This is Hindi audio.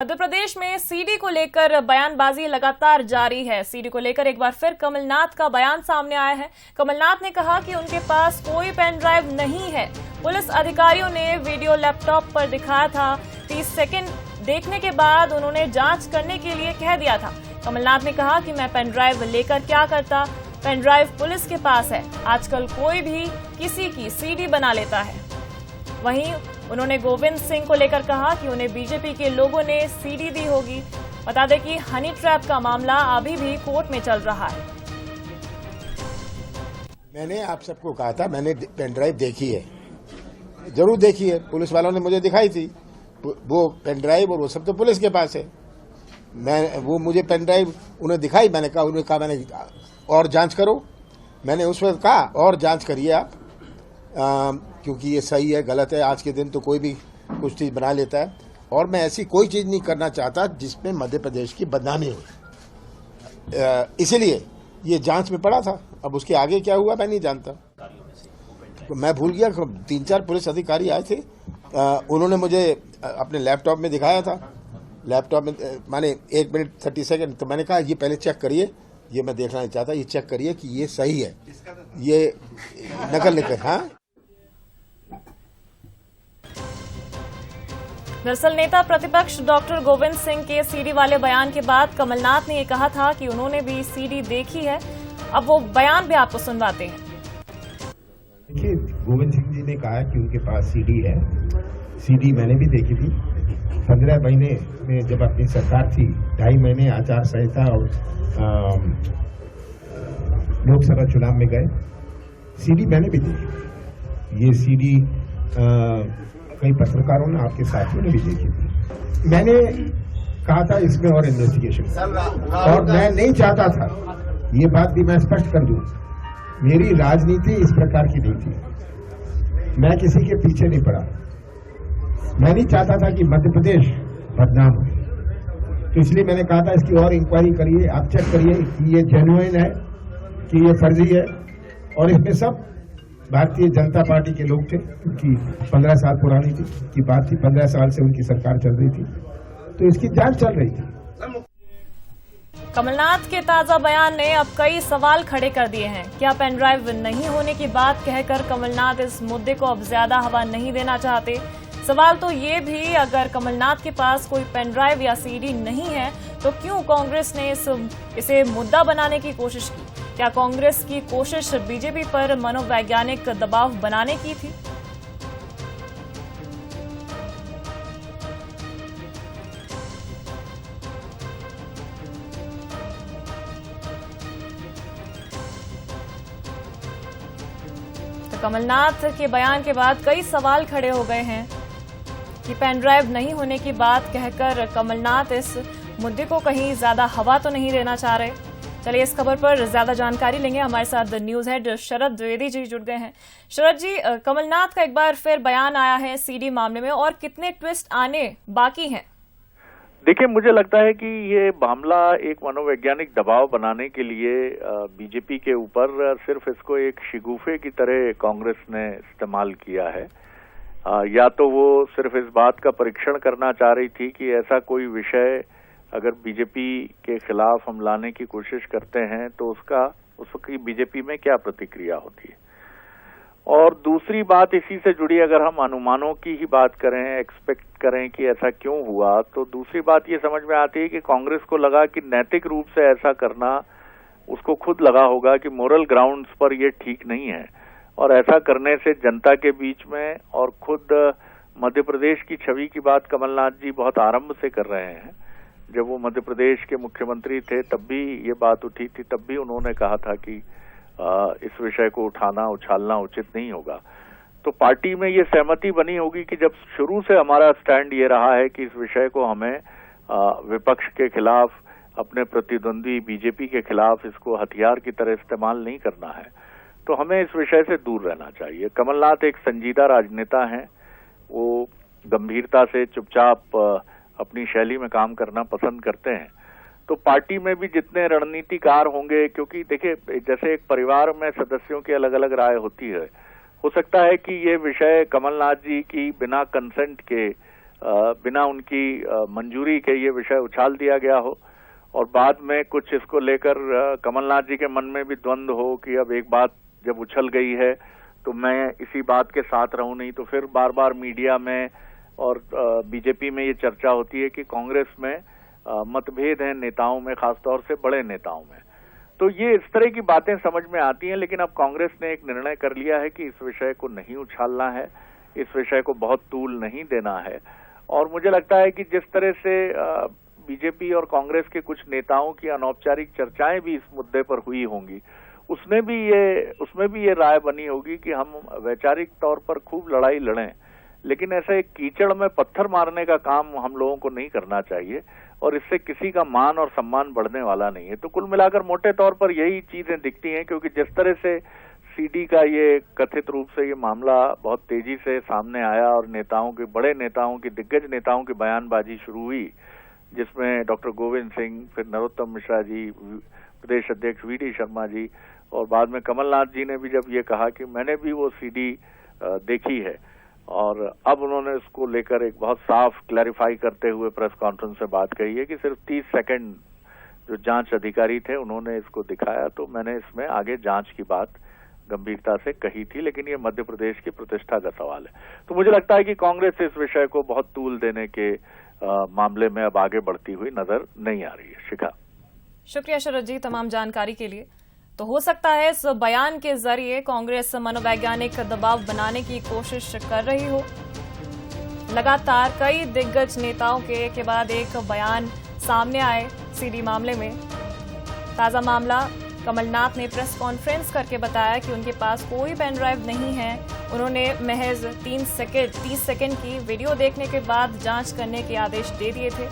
मध्य प्रदेश में सीडी को लेकर बयानबाजी लगातार जारी है। सीडी को लेकर एक बार फिर कमलनाथ का बयान सामने आया है। कमलनाथ ने कहा कि उनके पास कोई पेन ड्राइव नहीं है। पुलिस अधिकारियों ने वीडियो लैपटॉप पर दिखाया था। 30 सेकंड देखने के बाद उन्होंने जांच करने के लिए कह दिया था। कमलनाथ ने कहा कि मैं पेन ड्राइव लेकर क्या करता, पेन ड्राइव पुलिस के पास है। आजकल कोई भी किसी की सीडी बना लेता है। वहीं उन्होंने गोविंद सिंह को लेकर कहा कि उन्हें बीजेपी के लोगों ने सीडी दी होगी। बता दें कि हनी ट्रैप का मामला अभी भी कोर्ट में चल रहा है। मैंने आप सबको कहा था, मैंने पेन ड्राइव देखी है, जरूर देखी है। पुलिस वालों ने मुझे दिखाई थी वो पेन ड्राइव, और वो सब तो पुलिस के पास है। वो मुझे पेन ड्राइव उन्हें दिखाई, मैंने कहा मैंने और जांच करो। मैंने उस वक्त कहा और जांच करिए आप, क्योंकि ये सही है गलत है। आज के दिन तो कोई भी कुछ चीज बना लेता है, और मैं ऐसी कोई चीज नहीं करना चाहता जिसमें मध्य प्रदेश की बदनामी हो। इसीलिए ये जांच में पड़ा था। अब उसके आगे क्या हुआ मैं नहीं जानता, मैं भूल गया। 3-4 पुलिस अधिकारी आए थे, उन्होंने मुझे अपने लैपटॉप में दिखाया था। लैपटॉप में माने 1 मिनट 30 सेकंड, तो मैंने कहा ये पहले चेक करिए, ये मैं देखना नहीं चाहता, ये चेक करिए कि ये सही है, ये नकल निकल। हाँ, दरअसल नेता प्रतिपक्ष डॉक्टर गोविंद सिंह के सीडी वाले बयान के बाद कमलनाथ ने ये कहा था कि उन्होंने भी सीडी देखी है। अब वो बयान भी आपको सुनवाते हैं। देखिए, गोविंद सिंह जी ने कहा कि उनके पास सीडी है। सीडी मैंने भी देखी थी। 15 महीने में जब अपनी सरकार थी, 2.5 महीने आचार संहिता और लोकसभा चुनाव में गए। सीडी मैंने भी देखी। ये सीडी कई पत्रकारों ने, आपके साथियों ने भी देखी थी। मैंने कहा था इसमें और इन्वेस्टिगेशन, और मैं नहीं चाहता था, ये बात भी मैं स्पष्ट कर दूं, मेरी राजनीति इस प्रकार की नहीं थी। मैं किसी के पीछे नहीं पड़ा। मैं नहीं चाहता था कि मध्य प्रदेश बदनाम हो, तो इसलिए मैंने कहा था इसकी और इंक्वायरी करिए, आप चेक करिए कि ये जेन्युइन है कि ये फर्जी है। और इसमें सब भारतीय जनता पार्टी के लोग थे, क्योंकि 15 साल पुरानी की बात थी, 15 साल से उनकी सरकार चल रही थी, तो इसकी जांच चल रही थी। कमलनाथ के ताजा बयान ने अब कई सवाल खड़े कर दिए हैं। क्या पेन ड्राइव नहीं होने की बात कहकर कमलनाथ इस मुद्दे को अब ज्यादा हवा नहीं देना चाहते? सवाल तो ये भी, अगर कमलनाथ के पास कोई पेन ड्राइव या सीडी नहीं है तो क्यों कांग्रेस ने इसे मुद्दा बनाने की कोशिश की? क्या कांग्रेस की कोशिश बीजेपी पर मनोवैज्ञानिक दबाव बनाने की थी? तो कमलनाथ के बयान के बाद कई सवाल खड़े हो गए हैं कि पेन ड्राइव नहीं होने की बात कहकर कमलनाथ इस मुद्दे को कहीं ज्यादा हवा तो नहीं देना चाह रहे। चलिए इस खबर पर ज्यादा जानकारी लेंगे। हमारे साथ न्यूज हेड शरद द्विवेदी जी जुड़ गए हैं। शरद जी, कमलनाथ का एक बार फिर बयान आया है सीडी मामले में, और कितने ट्विस्ट आने बाकी हैं? देखिए, मुझे लगता है कि ये मामला एक मनोवैज्ञानिक दबाव बनाने के लिए बीजेपी के ऊपर सिर्फ इसको एक शिगुफे की तरह कांग्रेस ने इस्तेमाल किया है। या तो वो सिर्फ इस बात का परीक्षण करना चाह रही थी कि ऐसा कोई विषय अगर बीजेपी के खिलाफ हम लाने की कोशिश करते हैं तो उसकी बीजेपी में क्या प्रतिक्रिया होती है। और दूसरी बात इसी से जुड़ी, अगर हम अनुमानों की ही बात करें, एक्सपेक्ट करें कि ऐसा क्यों हुआ, तो दूसरी बात ये समझ में आती है कि कांग्रेस को लगा कि नैतिक रूप से ऐसा करना, उसको खुद लगा होगा कि मोरल ग्राउंड्स पर ये ठीक नहीं है, और ऐसा करने से जनता के बीच में और खुद मध्य प्रदेश की छवि की बात कमलनाथ जी बहुत आरंभ से कर रहे हैं। जब वो मध्य प्रदेश के मुख्यमंत्री थे तब भी ये बात उठी थी, तब भी उन्होंने कहा था कि इस विषय को उछालना उचित नहीं होगा। तो पार्टी में ये सहमति बनी होगी कि जब शुरू से हमारा स्टैंड ये रहा है कि इस विषय को हमें विपक्ष के खिलाफ, अपने प्रतिद्वंदी बीजेपी के खिलाफ इसको हथियार की तरह इस्तेमाल नहीं करना है, तो हमें इस विषय से दूर रहना चाहिए। कमलनाथ एक संजीदा राजनेता हैं, वो गंभीरता से चुपचाप अपनी शैली में काम करना पसंद करते हैं। तो पार्टी में भी जितने रणनीतिकार होंगे, क्योंकि देखिए जैसे एक परिवार में सदस्यों की अलग अलग राय होती है, हो सकता है कि ये विषय कमलनाथ जी की बिना कंसेंट के बिना उनकी मंजूरी के ये विषय उछाल दिया गया हो और बाद में कुछ इसको लेकर कमलनाथ जी के मन में भी द्वंद्व हो कि अब एक बात जब उछल गई है तो मैं इसी बात के साथ रहूं, नहीं तो फिर बार बार मीडिया में और बीजेपी में ये चर्चा होती है कि कांग्रेस में मतभेद हैं नेताओं में, खासतौर से बड़े नेताओं में। तो ये इस तरह की बातें समझ में आती हैं, लेकिन अब कांग्रेस ने एक निर्णय कर लिया है कि इस विषय को नहीं उछालना है, इस विषय को बहुत तूल नहीं देना है। और मुझे लगता है कि जिस तरह से बीजेपी और कांग्रेस के कुछ नेताओं की अनौपचारिक चर्चाएं भी इस मुद्दे पर हुई होंगी, उसमें भी ये राय बनी होगी कि हम वैचारिक तौर पर खूब लड़ाई लड़ें, लेकिन ऐसे कीचड़ में पत्थर मारने का काम हम लोगों को नहीं करना चाहिए और इससे किसी का मान और सम्मान बढ़ने वाला नहीं है। तो कुल मिलाकर मोटे तौर पर यही चीजें दिखती हैं, क्योंकि जिस तरह से सीडी का ये कथित रूप से ये मामला बहुत तेजी से सामने आया और नेताओं के, बड़े नेताओं की, दिग्गज नेताओं की बयानबाजी शुरू हुई, जिसमें डॉक्टर गोविंद सिंह, फिर नरोत्तम मिश्रा जी, प्रदेश अध्यक्ष वी.डी. शर्मा जी और बाद में कमलनाथ जी ने भी जब ये कहा कि मैंने भी वो सीडी देखी है, और अब उन्होंने इसको लेकर एक बहुत साफ क्लैरिफाई करते हुए प्रेस कॉन्फ्रेंस से बात कही है कि सिर्फ 30 सेकंड जो जांच अधिकारी थे उन्होंने इसको दिखाया, तो मैंने इसमें आगे जांच की बात गंभीरता से कही थी, लेकिन ये मध्य प्रदेश की प्रतिष्ठा का सवाल है। तो मुझे लगता है कि कांग्रेस इस विषय को बहुत तूल देने के मामले में अब आगे बढ़ती हुई नजर नहीं आ रही है। शिखा, शुक्रिया शरद जी तमाम जानकारी के लिए। तो हो सकता है इस बयान के जरिए कांग्रेस मनोवैज्ञानिक दबाव बनाने की कोशिश कर रही हो। लगातार कई दिग्गज नेताओं के एक के बाद एक बयान सामने आए सीडी मामले में। ताजा मामला, कमलनाथ ने प्रेस कॉन्फ्रेंस करके बताया कि उनके पास कोई पेन ड्राइव नहीं है। उन्होंने महज 30 सेकंड की वीडियो देखने के बाद जांच करने के आदेश दे दिए थे।